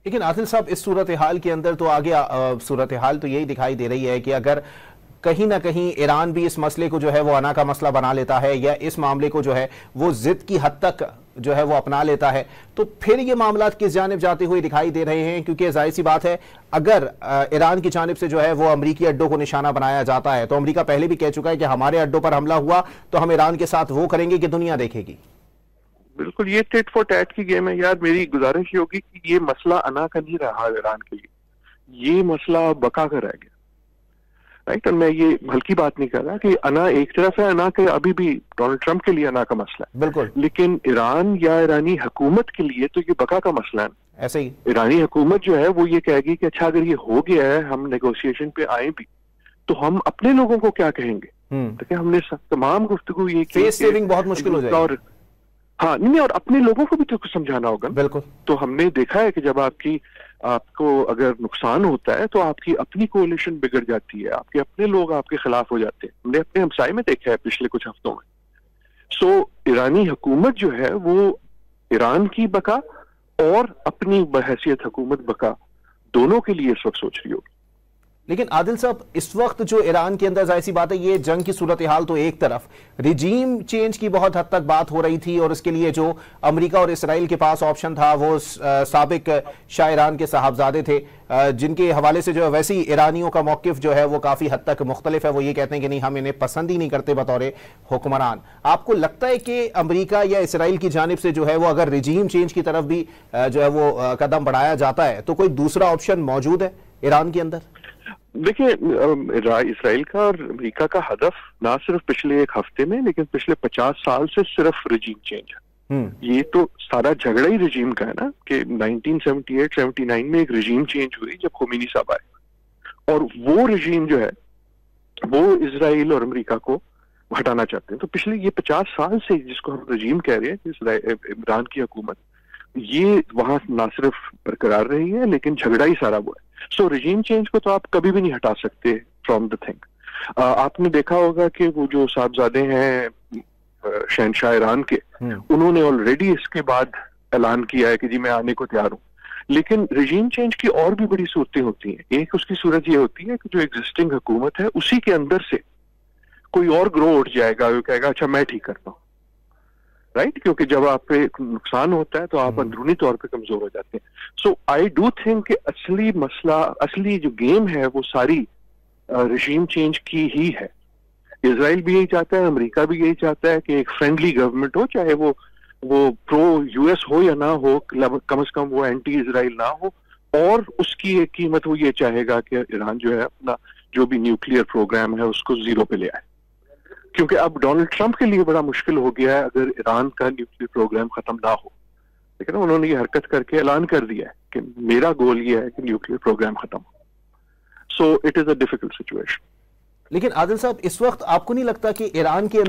लेकिन आदिल साहब, इस सूरत हाल के अंदर तो आगे सूरत हाल तो यही दिखाई दे रही है कि अगर कहीं ना कहीं ईरान भी इस मसले को जो है वो अना का मसला बना लेता है या इस मामले को जो है वो जिद की हद तक जो है वो अपना लेता है, तो फिर ये मामला किस जानिब जाते हुए दिखाई दे रहे हैं। क्योंकि जाहिर सी बात है, अगर ईरान की जानिब से जो है वो अमरीकी अड्डों को निशाना बनाया जाता है तो अमरीका पहले भी कह चुका है कि हमारे अड्डों पर हमला हुआ तो हम ईरान के साथ वो करेंगे कि दुनिया देखेगी। बिल्कुल, ये टिट फॉर टैट की गेम है यार। मेरी गुजारिश ये होगी कि ये मसला अना का नहीं रहा ईरान के लिए, ये मसला बका का रह गया, राइट। और मैं ये हल्की बात नहीं कर रहा कि अना एक तरफ है, अना के अभी भी डोनाल्ड ट्रंप के लिए अना का मसला है, बिल्कुल, लेकिन ईरान या ईरानी हुकूमत के लिए तो ये बका का मसला है। ऐसे ही ईरानी हुकूमत जो है वो ये कहेगी कि अच्छा अगर ये हो गया है, हम नेगोशिएशन पे आए भी, तो हम अपने लोगों को क्या कहेंगे। तो हमने तमाम गुफ्तगू ये फेस सेविंग बहुत मुश्किल हो जाएगी। और हाँ नहीं, और अपने लोगों को भी तो कुछ समझाना होगा। बिल्कुल। तो हमने देखा है कि जब आपको अगर नुकसान होता है तो आपकी अपनी कोalition बिगड़ जाती है, आपके अपने लोग आपके खिलाफ हो जाते हैं। हमने अपने हमसाए में देखा है पिछले कुछ हफ्तों में। सो ईरानी हुकूमत जो है वो ईरान की बका और अपनी बहैसियत हुकूमत बका दोनों के लिए इस वक्त सोच रही होगी। लेकिन आदिल साहब, इस वक्त जो ईरान के अंदर जाहिर सी बात है, ये जंग की सूरत हाल तो एक तरफ, रिजीम चेंज की बहुत हद तक बात हो रही थी और इसके लिए जो अमेरिका और इसराइल के पास ऑप्शन था वो साबिक शाह ईरान के साहबजादे थे, जिनके हवाले से जो है वैसे ही ईरानियों का मौकिफ जो है वो काफी हद तक मुख्तलिफ है। वो ये कहते हैं कि नहीं, हम इन्हें पसंद ही नहीं करते बतौर हुक्मरान। आपको लगता है कि अमेरिका या इसराइल की जानिब से जो है वो अगर रिजीम चेंज की तरफ भी जो है वो कदम बढ़ाया जाता है तो कोई दूसरा ऑप्शन मौजूद है ईरान के अंदर? देखिए, इसराइल का और अमेरिका का हदफ ना सिर्फ पिछले एक हफ्ते में लेकिन पिछले 50 साल से सिर्फ रिजीम चेंज है। ये तो सारा झगड़ा ही रिजीम का है ना, कि 1978-79 में एक रिजीम चेंज हुई जब खुमैनी साहब आए, और वो रिजीम जो है वो इसराइल और अमेरिका को हटाना चाहते हैं। तो पिछले ये 50 साल से जिसको हम रिजीम कह रहे हैं, इमरान की हुकूमत, ये वहां ना सिर्फ बरकरार रही है लेकिन झगड़ा ही सारा वो है। सो रिजीम चेंज को तो आप कभी भी नहीं हटा सकते फ्रॉम द थिंग। आपने देखा होगा कि वो जो साहबजादे हैं शहनशाह ईरान के, उन्होंने ऑलरेडी इसके बाद ऐलान किया है कि जी मैं आने को तैयार हूँ। लेकिन रिजीम चेंज की और भी बड़ी सूरतें होती हैं। एक उसकी सूरत ये होती है कि जो एग्जिस्टिंग हुकूमत है उसी के अंदर से कोई और ग्रो उठ जाएगा, वो कहेगा अच्छा मैं ठीक करता हूँ, राइट। क्योंकि जब आप पे नुकसान होता है तो आप अंदरूनी तौर पे कमजोर हो जाते हैं। सो आई डू थिंक कि असली मसला, असली जो गेम है वो सारी रिजीम चेंज की ही है। इजराइल भी यही चाहता है, अमेरिका भी यही चाहता है कि एक फ्रेंडली गवर्नमेंट हो, चाहे वो प्रो यूएस हो या ना हो, कम से कम वो एंटी इजराइल ना हो। और उसकी एक कीमत वो ये चाहेगा कि ईरान जो है अपना जो भी न्यूक्लियर प्रोग्राम है उसको जीरो पे ले आए। क्योंकि अब डोनाल्ड ट्रंप के लिए बड़ा मुश्किल हो गया है अगर ईरान का न्यूक्लियर प्रोग्राम खत्म ना हो। लेकिन उन्होंने ये हरकत करके ऐलान कर दिया है कि मेरा गोल ये है कि न्यूक्लियर प्रोग्राम खत्म हो। So it is a difficult situation. लेकिन आदिल साहब, इस वक्त आपको नहीं लगता कि ईरान के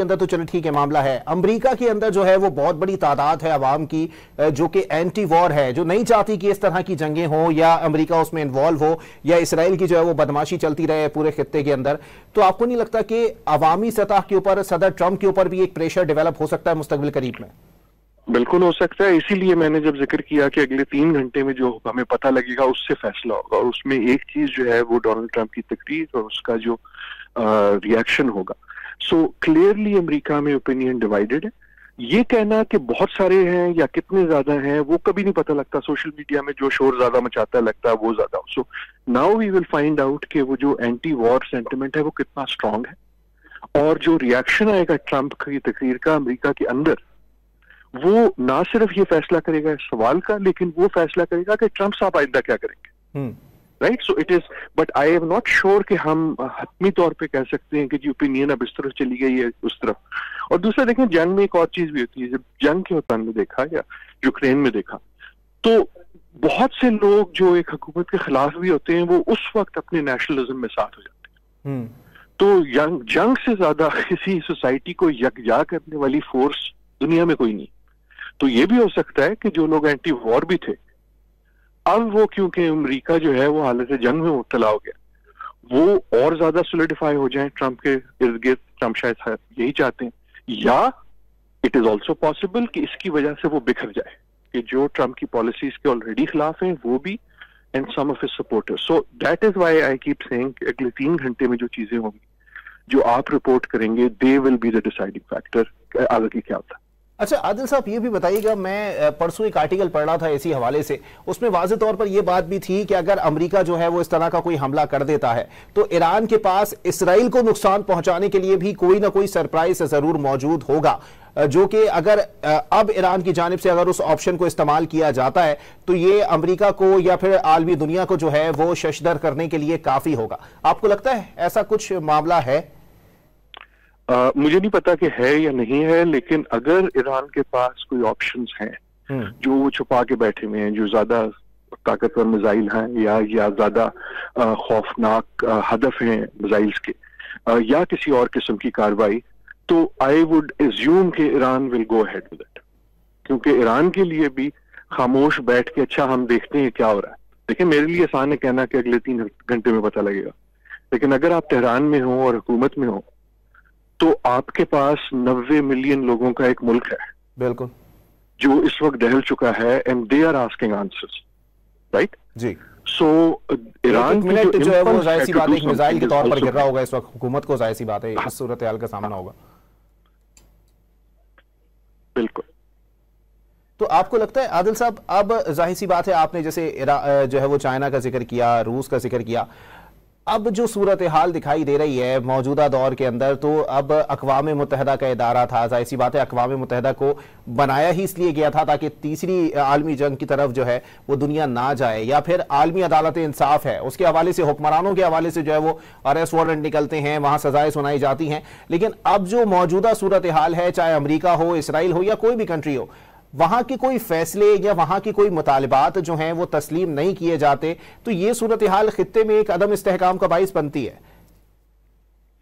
अंदर तो चलो ठीक है मामला है, अमेरिका के अंदर जो है वो बहुत बड़ी तादाद है अवाम की जो कि एंटी वॉर है, जो नहीं चाहती कि इस तरह की जंगें हो या अमेरिका उसमें इन्वॉल्व हो या इसराइल की जो है वो बदमाशी चलती रहे पूरे खित्ते के अंदर। तो आपको नहीं लगता कि अवामी सतह के ऊपर सदर ट्रंप के ऊपर भी एक प्रेशर डेवलप हो सकता है मुस्तकबिल करीब में? बिल्कुल हो सकता है। इसीलिए मैंने जब जिक्र किया कि अगले 3 घंटे में जो हमें पता लगेगा उससे फैसला होगा, और उसमें एक चीज जो है वो डोनाल्ड ट्रंप की तकरीर और उसका जो रिएक्शन होगा। सो क्लियरली अमेरिका में ओपिनियन डिवाइडेड है। ये कहना कि बहुत सारे हैं या कितने ज्यादा हैं वो कभी नहीं पता लगता। सोशल मीडिया में जो शोर ज्यादा मचाता लगता है वो ज्यादा। So now we will find out कि वो जो एंटी वॉर सेंटिमेंट है वो कितना स्ट्रांग है, और जो रिएक्शन आएगा ट्रंप की तकरीर का अमेरिका के अंदर, वो ना सिर्फ ये फैसला करेगा इस सवाल का, लेकिन वो फैसला करेगा कि ट्रंप साहब आइंदा क्या करेंगे, right. So it is, but I am not sure कि हम हतमी तौर पे कह सकते हैं कि जी ओपिनियन अब इस तरफ चली गई है उस तरफ। और दूसरा देखें, जंग में एक और चीज भी होती है। जब जंग के दौरान में देखा या यूक्रेन में देखा तो बहुत से लोग जो एक हुकूमत के खिलाफ भी होते हैं वो उस वक्त अपने नेशनलिज्म में साथ हो जाते हैं। तो जंग से ज्यादा किसी सोसाइटी को यकजा करने वाली फोर्स दुनिया में कोई नहीं। तो ये भी हो सकता है कि जो लोग एंटी वॉर भी थे, अब वो क्योंकि अमेरिका जो है वो हालत जंग में मुब्तला हो गया, वो और ज्यादा सोलिडिफाई हो जाए ट्रंप के इर्द गिर्द। ट्रंप शायद यही चाहते हैं, या इट इज ऑल्सो पॉसिबल कि इसकी वजह से वो बिखर जाए, कि जो ट्रम्प की पॉलिसीज के ऑलरेडी खिलाफ हैं वो भी, and some of his supporters. So that is why I keep saying अगले 3 घंटे में जो चीजें होंगी, जो आप रिपोर्ट करेंगे, they will be the deciding factor आगे की क्या होता है। अच्छा आदिल साहब, ये भी बताइएगा, मैं परसों एक आर्टिकल पढ़ रहा था इसी हवाले से, उसमें वाज़ेह तौर पर यह बात भी थी कि अगर अमेरिका जो है वो इस तरह का कोई हमला कर देता है तो ईरान के पास इसराइल को नुकसान पहुंचाने के लिए भी कोई ना कोई सरप्राइज जरूर मौजूद होगा, जो कि अगर अब ईरान की जानिब से अगर उस ऑप्शन को इस्तेमाल किया जाता है तो ये अमेरिका को या फिर आलमी दुनिया को जो है वो शशदर करने के लिए काफी होगा। आपको लगता है ऐसा कुछ मामला है? मुझे नहीं पता कि है या नहीं है, लेकिन अगर ईरान के पास कोई ऑप्शंस हैं जो वो छुपा के बैठे हुए हैं, जो ज्यादा ताकतवर मिसाइल हैं या ज्यादा खौफनाक हदफ हैं मिसाइल्स के, या किसी और किस्म की कार्रवाई, तो आई वुड एज्यूम कि Iran will go ahead with it, क्योंकि ईरान के लिए भी खामोश बैठ के अच्छा हम देखते हैं क्या हो रहा है। देखिए, मेरे लिए आसान है कहना कि अगले 3 घंटे में पता लगेगा, लेकिन अगर आप तेहरान में हो और हुकूमत में हो तो आपके पास 90 मिलियन लोगों का एक मुल्क है, बिल्कुल, जो इस वक्त दहल चुका है, and they are asking answers, right जी। सो ईरान जो है वो जाहिर सी बात है एक मिसाइल के तौर पर गिर रहा होगा इस वक्त, हुकूमत को जाहिर सी बात है इस सूरत हाल का सामना होगा। बिल्कुल। तो आपको लगता है आदिल साहब, अब जाहिर सी बात है आपने जैसे जो है वो चाइना का जिक्र किया, रूस का जिक्र किया, अब जो सूरत हाल दिखाई दे रही है मौजूदा दौर के अंदर, तो अब अक़वाम मुत्तहिदा का इदारा था, जाहिर सी बात है अक़वाम मुत्तहिदा को बनाया ही इसलिए गया था ताकि तीसरी आलमी जंग की तरफ जो है वो दुनिया ना जाए, या फिर आलमी अदालत इंसाफ है उसके हवाले से, हुक्मरानों के हवाले से जो है वो अरेस्ट वारंट निकलते हैं, वहाँ सजाएं सुनाई जाती हैं। लेकिन अब जो मौजूदा सूरत हाल है, चाहे अमरीका हो, इसराइल हो या कोई भी कंट्री हो, वहां के कोई फैसले या वहां की कोई मुतालिबात जो हैं वो तस्लीम नहीं किए जाते, तो ये सूरत हाल खित्ते में एक अदम इस्तेहकाम का बाइस बनती है।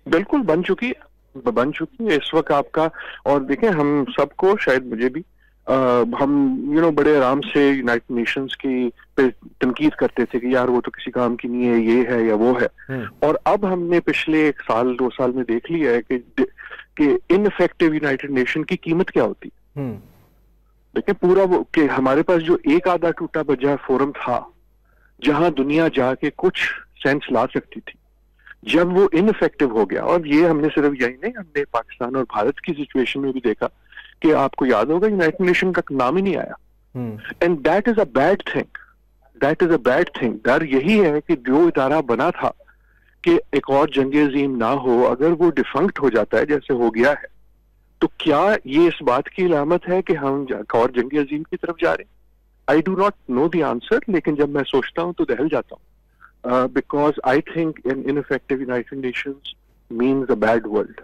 बिल्कुल बन चुकी है इस वक्त आपका। और देखें, हम सबको, शायद मुझे भी, हम बड़े आराम से यूनाइटेड नेशंस की पे तनकीद करते थे कि यार वो तो किसी काम की नहीं है, ये है या वो है। और अब हमने पिछले 1 साल 2 साल में देख लिया है कि इनफेक्टिव यूनाइटेड नेशन की कीमत क्या होती है। देखिए, पूरा वो कि हमारे पास जो एक आधा टूटा बजा फोरम था जहां दुनिया जाके कुछ सेंस ला सकती थी, जब वो इनफेक्टिव हो गया, और ये हमने सिर्फ यही नहीं, हमने पाकिस्तान और भारत की सिचुएशन में भी देखा कि आपको याद होगा यूनाइटेड नेशन का नाम ही नहीं आया, and that is a bad thing. डर यही है कि जो इदारा बना था कि एक और जंग अजीम ना हो, अगर वो डिफंक्ट हो जाता है जैसे हो गया है, तो क्या ये इस बात की अलामत है कि हम और जंग अजीम की तरफ जा रहे हैं? I do not know the answer, लेकिन जब मैं सोचता हूं तो दहल जाता हूं, because I think an ineffective United Nations means a bad world.